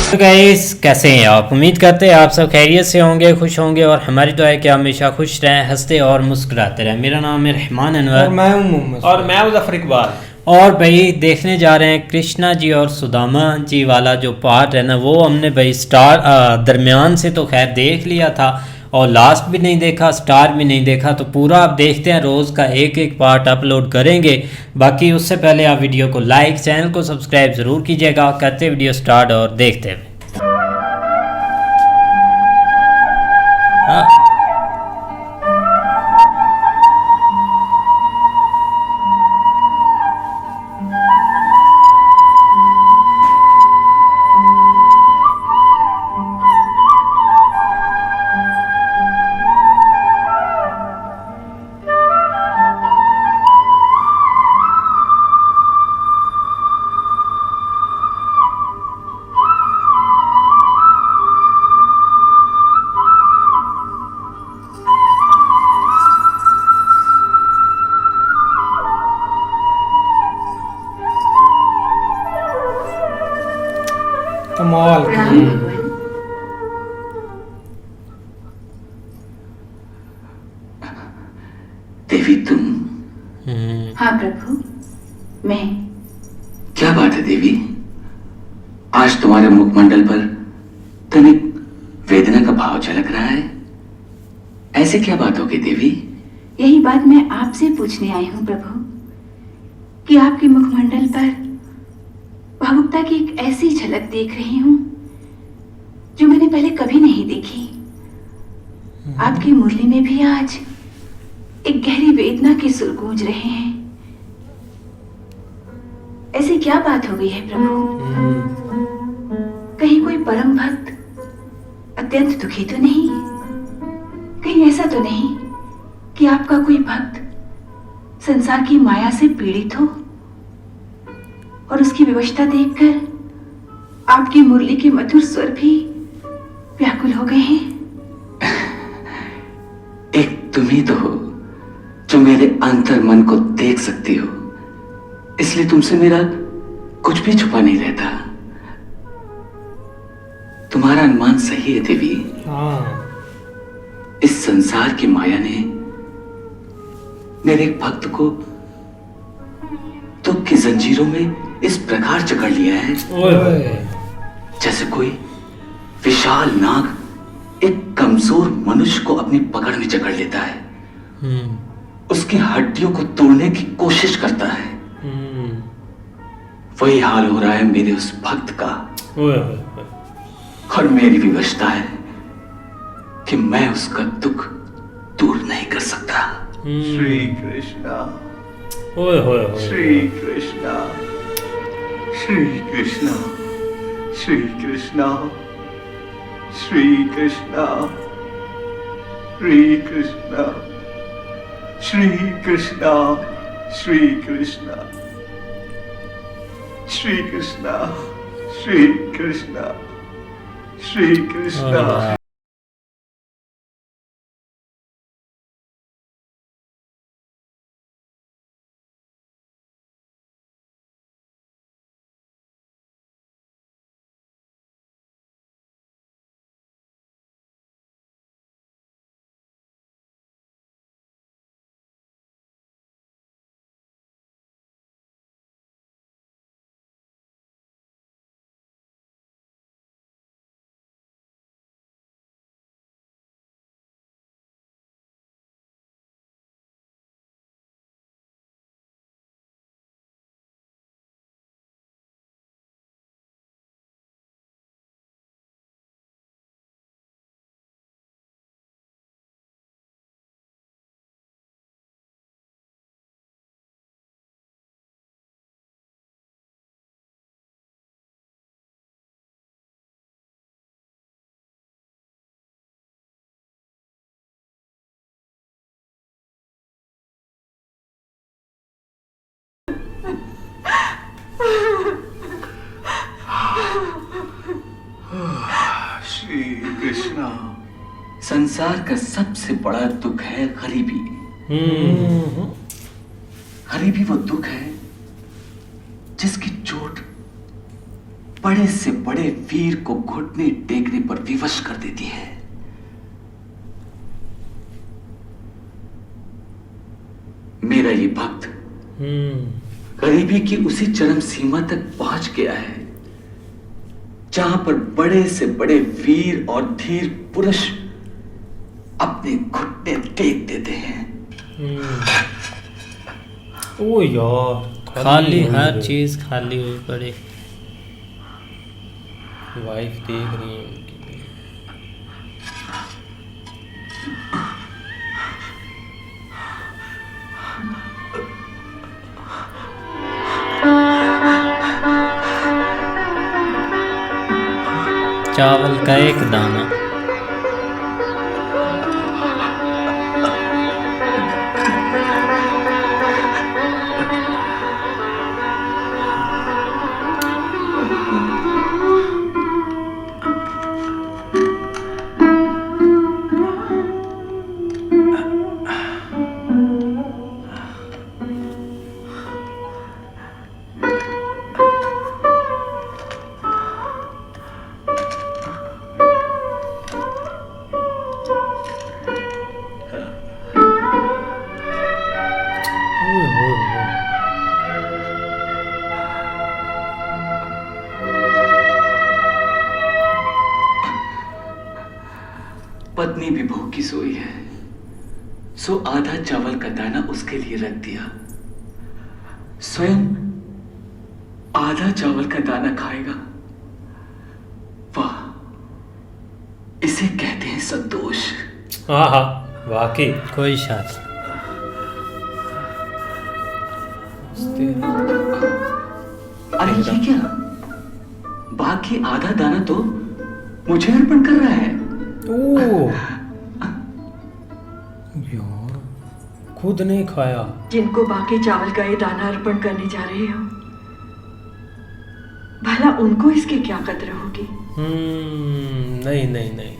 तो गाइस कैसे हैं आप? उम्मीद करते हैं आप सब खैरियत से होंगे, खुश होंगे और हमारी दुआ है कि आप हमेशा खुश रहें, हंसते और मुस्कुराते रहें। मेरा नाम है रहमान और अनवर मैं हूं मोहम्मद और मैं मुजफ्फर इकबाल। और भाई देखने जा रहे हैं कृष्णा जी और सुदामा जी वाला जो पार्ट है ना, वो हमने भाई स्टार दरमियान से तो खैर देख लिया था और लास्ट भी नहीं देखा, स्टार भी नहीं देखा। तो पूरा आप देखते हैं, रोज़ का एक एक पार्ट अपलोड करेंगे। बाकी उससे पहले आप वीडियो को लाइक, चैनल को सब्सक्राइब ज़रूर कीजिएगा। करते वीडियो स्टार्ट और देखते हैं। हाँ। कमाल राम की। भगवान। देवी तुम? हाँ प्रभु, मैं। क्या बात है देवी, आज तुम्हारे मुखमंडल पर तनिक वेदना का भाव झलक रहा है। ऐसे क्या बात होगी देवी? यही बात मैं आपसे पूछने आई हूँ प्रभु कि आपके मुखमंडल पर भावुकता की एक ऐसी झलक देख रही हूँ जो मैंने पहले कभी नहीं देखी। आपकी मुरली में भी आज एक गहरी वेदना के सुर गूंज रहे हैं। ऐसी क्या बात हो गई है प्रभु? कहीं कोई परम भक्त अत्यंत दुखी तो नहीं? कहीं ऐसा तो नहीं कि आपका कोई भक्त संसार की माया से पीड़ित हो और उसकी विवशता देखकर आपकी मुरली के मधुर स्वर भी व्याकुल हो गए हैं? एक तुम ही तो हो जो मेरे अंतर मन को देख सकती हो, इसलिए तुमसे मेरा कुछ भी छुपा नहीं रहता। तुम्हारा अनुमान सही है देवी। हाँ, इस संसार की माया ने मेरे एक भक्त को दुख की जंजीरों में इस प्रकार जकड़ लिया है जैसे कोई विशाल नाग एक कमजोर मनुष्य को अपनी पकड़ में जकड़ लेता है, उसकी हड्डियों को तोड़ने की कोशिश करता है। वही हाल हो रहा है मेरे उस भक्त का। और मेरी विवशता है कि मैं उसका दुख दूर नहीं कर सकता। श्री कृष्णा, श्री कृष्णा, श्री कृष्णा, श्री कृष्णा, श्री कृष्णा, श्री कृष्णा, श्री कृष्णा, श्री कृष्णा, श्री कृष्णा, श्री कृष्णा, श्री कृष्णा। श्री कृष्णा। संसार का सबसे बड़ा दुख है गरीबी। गरीबी वो दुख है जिसकी चोट बड़े से बड़े वीर को घुटने टेकने पर विवश कर देती है। मेरा ये भक्त गरीबी की उसी चरम सीमा तक पहुंच गया है जहां पर बड़े से बड़े वीर और धीर पुरुष अपने घुटने टेक देते हैं। ओ यार, खाली हर चीज खाली हुई पड़ी। वाइफ देख रही है उनकी। चावल का एक दाना। पत्नी भी भूखी सोई है, सो आधा चावल का दाना उसके लिए रख दिया। स्वयं आधा चावल का दाना खाएगा। वाह, इसे कहते हैं संतोष। हाँ हाँ, वाकई। कोई शादी। अरे ये क्या, बाकी आधा दाना तो मुझे अर्पण कर रहा है। ओ यार, खुद नहीं खाया। जिनको बाकी चावल का ये दाना अर्पण करने जा रहे हो, भला उनको इसकी क्या कदर होगी? नहीं नहीं नहीं नहीं।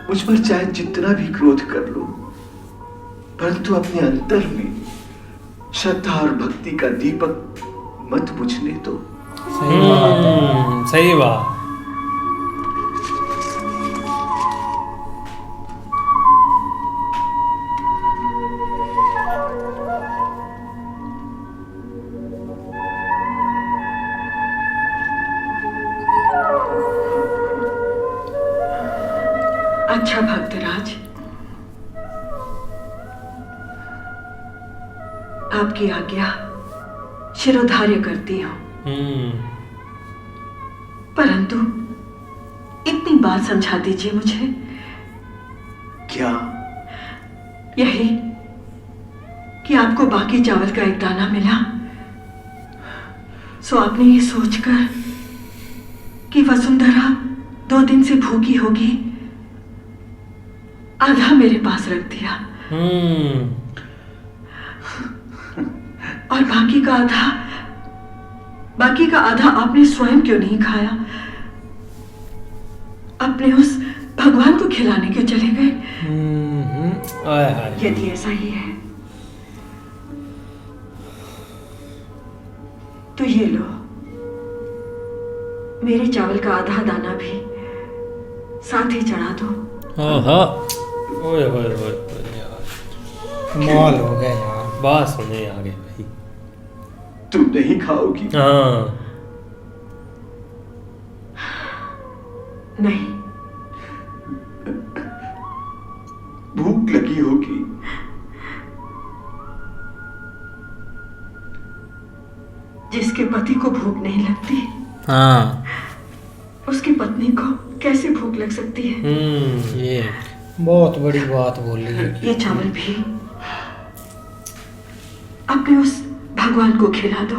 मुझ पर चाहे जितना भी क्रोध कर लो, परंतु अपने अंतर में श्रद्धा और भक्ति का दीपक मत बुझने दो। सही बात। अच्छा भक्तराज, आपकी आज्ञा शिरोधार्य करती हूँ, परंतु इतनी बात समझा दीजिए मुझे। क्या? यही कि आपको बाकी चावल का एक दाना मिला, सो आपने ये सोचकर कि वसुंधरा 2 दिन से भूखी होगी, आधा मेरे पास रख दिया और बाकी का आधा आपने स्वयं क्यों नहीं खाया? अपने उस भगवान को खिलाने क्यों चले गए? यदि ऐसा ही है तो ये लो, मेरे चावल का आधा दाना भी साथ ही चढ़ा दो। ओहो, ओए होए होए यार, कमाल हो गया यार। बात सुने आगे भाई। तुम नहीं खाओगी? हाँ, नहीं, भूख लगी होगी। जिसके पति को भूख नहीं लगती, हाँ उसकी पत्नी को कैसे भूख लग सकती है? ये बहुत बड़ी बात बोली है। ये चावल भी अपने उस भगवान को खिला दो,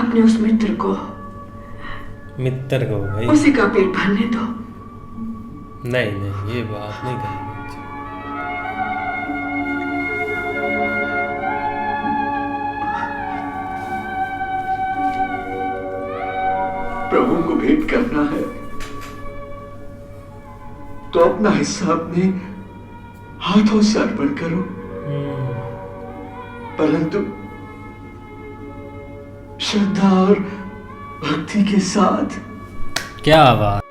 अपने उस मित्र को भाई। उसी का पेट भरने दो। नहीं नहीं, ये बात नहीं करेंगे। प्रभु को भेंट करना है तो अपना हिस्सा अपने हाथों से अर्पण करो। परंतु श्रद्धा और भक्ति के साथ। क्या बात।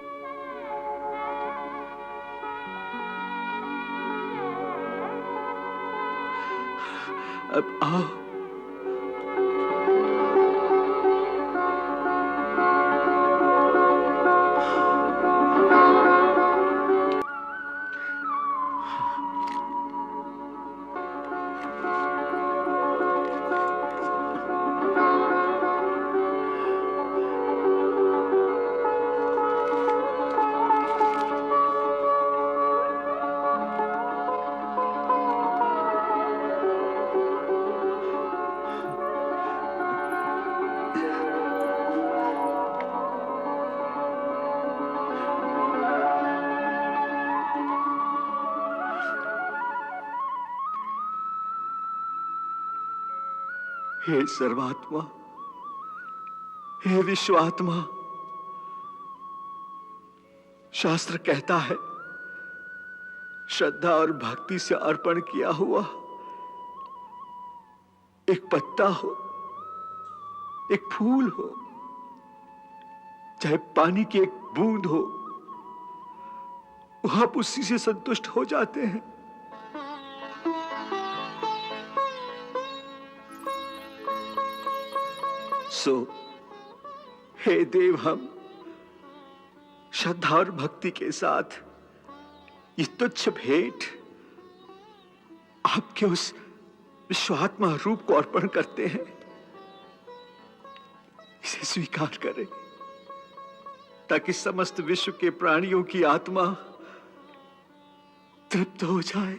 अब आओ। हे सर्वात्मा, हे विश्वात्मा, शास्त्र कहता है श्रद्धा और भक्ति से अर्पण किया हुआ एक पत्ता हो, एक फूल हो, चाहे पानी की एक बूंद हो, आप उसी से संतुष्ट हो जाते हैं। सो हे देव, हम श्रद्धा और भक्ति के साथ ये तुच्छ भेंट आपके उस विश्वात्मा रूप को अर्पण करते हैं। इसे स्वीकार करें ताकि समस्त विश्व के प्राणियों की आत्मा तृप्त हो जाए।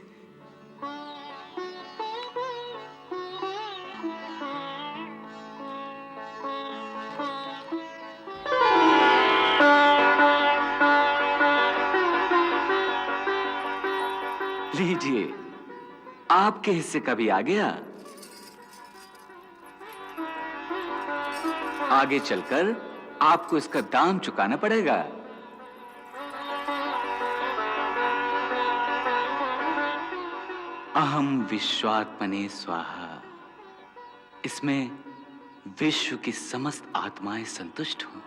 लीजिए, आपके हिस्से का भी आ गया। आगे चलकर आपको इसका दाम चुकाना पड़ेगा। अहम विश्वात्मने स्वाहा। इसमें विश्व की समस्त आत्माएं संतुष्ट हों।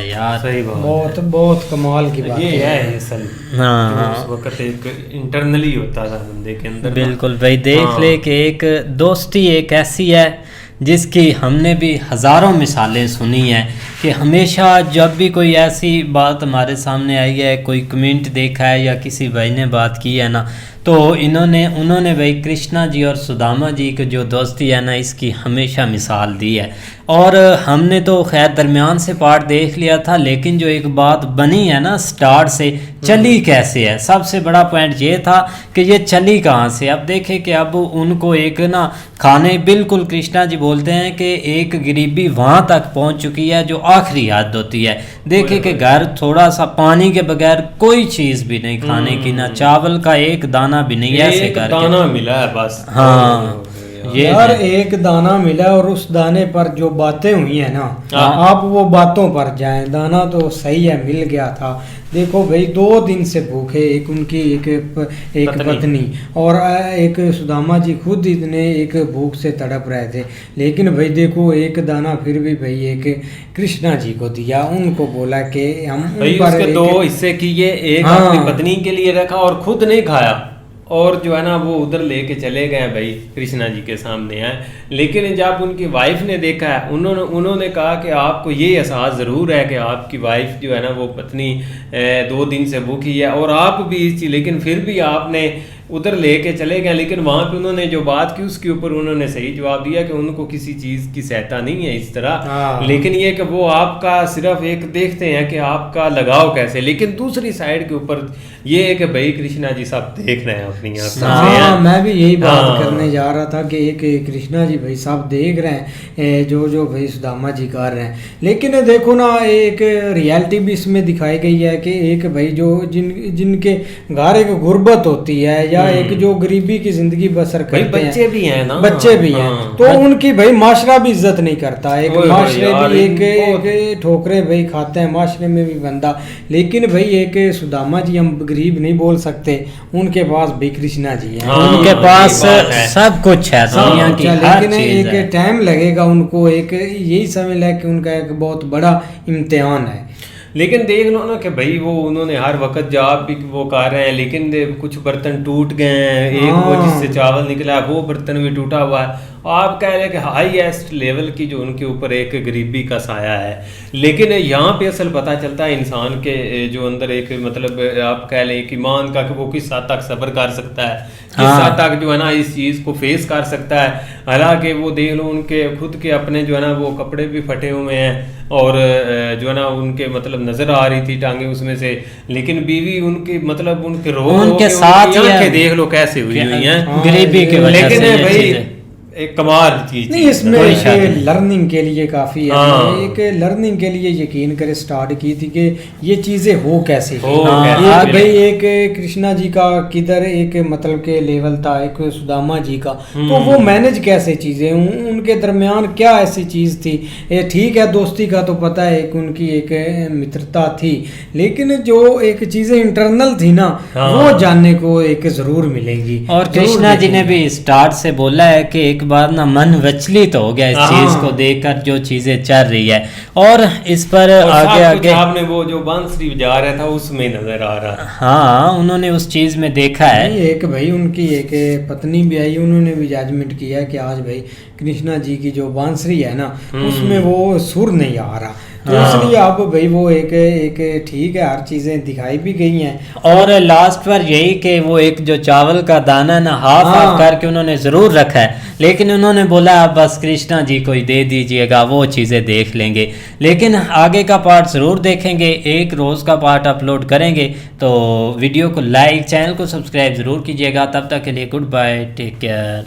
यार सही बात। बहुत बहुत कमाल की बात ये है असल। हाँ, उस वक्त एक इंटरनली होता था बंदे के अंदर। बिल्कुल भाई, देख ले कि एक दोस्ती एक ऐसी है जिसकी हमने भी हज़ारों मिसालें सुनी हैं कि हमेशा जब भी कोई ऐसी बात हमारे सामने आई है, कोई कमेंट देखा है या किसी भाई ने बात की है ना, तो उन्होंने भाई कृष्णा जी और सुदामा जी की जो दोस्ती है ना, इसकी हमेशा मिसाल दी है। और हमने तो खैर दरमियान से पार्ट देख लिया था, लेकिन जो एक बात बनी है ना स्टार्ट से, चली कैसे है, सबसे बड़ा पॉइंट ये था कि ये चली कहाँ से। अब देखें कि अब उनको एक ना खाने, बिल्कुल कृष्णा जी बोलते हैं कि एक गरीबी वहाँ तक पहुँच चुकी है जो आखिरी हद होती है। देखें कि घर थोड़ा सा पानी के बगैर कोई चीज़ भी नहीं खाने की, ना चावल का एक दाना भी नहीं, ऐसे एक करके दाना मिला है बस। हाँ ये यार है। एक दाना मिला और उस दाने पर जो बातें हुई है ना, हाँ। आप वो बातों पर जाएं। दाना तो सही है, मिल गया था। देखो भाई 2 दिन से भूखे, एक उनकी एक पत्नी और एक सुदामा जी खुद इतने एक भूख से तड़प रहे थे। लेकिन भाई देखो एक दाना फिर भी भाई एक कृष्णा जी को दिया, उनको बोला कि हम भाई उसके 2 हिस्से किए, एक हाँ। अपनी पत्नी के लिए रखा और खुद नहीं खाया, और जो है ना वो उधर लेके चले गए भाई, कृष्णा जी के सामने आए। लेकिन जब उनकी वाइफ ने देखा है, उन्होंने कहा कि आपको ये एहसास ज़रूर है कि आपकी वाइफ जो है ना वो पत्नी 2 दिन से भूखी है और आप भी इस चीज़, लेकिन फिर भी आपने उधर लेके चले गए। लेकिन वहाँ पे उन्होंने जो बात की उसके ऊपर उन्होंने सही जवाब दिया कि उनको किसी चीज़ की सहायता नहीं है इस तरह। हाँ। लेकिन ये कि वो आपका सिर्फ एक देखते हैं कि आपका लगाव कैसे, लेकिन दूसरी साइड के ऊपर ये है कि भाई कृष्णा जी सब देख रहे हैं अपनी आंखों से। हाँ, मैं भी यही बात हाँ। करने जा रहा था कि एक कृष्णा जी भाई साहब देख रहे हैं जो भाई सुदामा जी कर रहे हैं। लेकिन देखो ना एक रियलिटी भी इसमें दिखाई गई है कि एक भाई जो जिनके घर एक गुर्बत होती है या एक जो गरीबी की जिंदगी बसर भाई करते बच्चे भी हैं ना, बच्चे भी हैं, हाँ। तो उनकी भाई माशरा भी इज्जत नहीं करता, एक ओए भाई माशरे यार, भी एक बहुत- एक ठोकरे भाई खाते हैं माशरे में भी बंदा। लेकिन भाई एक सुदामा जी हम गरीब नहीं बोल सकते, उनके पास भाई कृष्णा जी हैं। हाँ, उनके ये पास बात है। सब कुछ है, दुनिया की हर लेकिन चीज है। एक टाइम लगेगा उनको, एक यही समझ ले कि उनका एक बहुत बड़ा इम्तिहान है। लेकिन देख लो ना कि भाई वो उन्होंने हर वक्त जॉब भी वो कर रहे हैं, लेकिन कुछ बर्तन टूट गए हैं, एक वो हाँ। जिससे चावल निकला है वो बर्तन भी टूटा हुआ है। आप कह रहे हैं कि हाईएस्ट लेवल की जो उनके ऊपर एक गरीबी का साया है, लेकिन यहाँ पे असल पता चलता है इंसान के जो अंदर एक मतलब आप कह लें कि ईमान का, कि वो किस हद तक सब्र कर सकता है, किस हाँ। हद तक जो है ना इस चीज़ को फेस कर सकता है। हालांकि वो देख लो उनके खुद के अपने जो है ना वो कपड़े भी फटे हुए हैं और जो है ना उनके मतलब नजर आ रही थी टांगे उसमें से, लेकिन बीवी उनकी मतलब उनके रो उनके के साथ उनकी ही है। आंखें देख लो कैसे हुई हुई हैं। गरीबी की वजह लेकिन से ये भाई चीजें। एक कमाल चीज नहीं, इसमें कोई एक शक नहीं। लर्निंग के लिए काफ़ी है। हाँ। मैंने एक लर्निंग के लिए यकीन करे स्टार्ट की थी कि ये चीज़ें हो कैसे हो गई। कैसे एक गई। भाई एक कृष्णा जी का किधर एक मतलब के लेवल था, एक सुदामा जी का, तो वो मैनेज कैसे चीज़ें, उनके दरमियान क्या ऐसी चीज़ थी। ये ठीक है दोस्ती का तो पता है, एक उनकी एक मित्रता थी, लेकिन जो एक चीज़ें इंटरनल थी ना, हाँ। वो जानने को एक ज़रूर मिलेगी। और जरूर कृष्णा जी ने देखेंगे। भी स्टार्ट से बोला है कि एक बार ना मन विचलित हो गया इस हाँ। चीज को देखकर जो चीजें चल रही है, और इस पर और आगे सब कुछ आगे आपने वो जो बांसुरी बजा रहा था उसमें नजर आ रहा। हाँ उन्होंने उस चीज में देखा है। नहीं, एक भाई उनकी एक पत्नी भी आई, उन्होंने भी जजमेंट किया कि आज भाई कृष्णा जी की जो बांसुरी है ना, उसमें वो सुर नहीं आ रहा, तो हाँ। इसलिए अब भाई वो एक ठीक है, हर चीजें दिखाई भी गई हैं। और लास्ट पर यही कि वो एक जो चावल का दाना ना हाफ हाँ। हाफ करके उन्होंने जरूर रखा है, लेकिन उन्होंने बोला अब बस कृष्णा जी को ही दे दीजिएगा, वो चीज़ें देख लेंगे। लेकिन आगे का पार्ट ज़रूर देखेंगे, एक रोज़ का पार्ट अपलोड करेंगे, तो वीडियो को लाइक, चैनल को सब्सक्राइब ज़रूर कीजिएगा। तब तक के लिए गुड बाय, टेक केयर।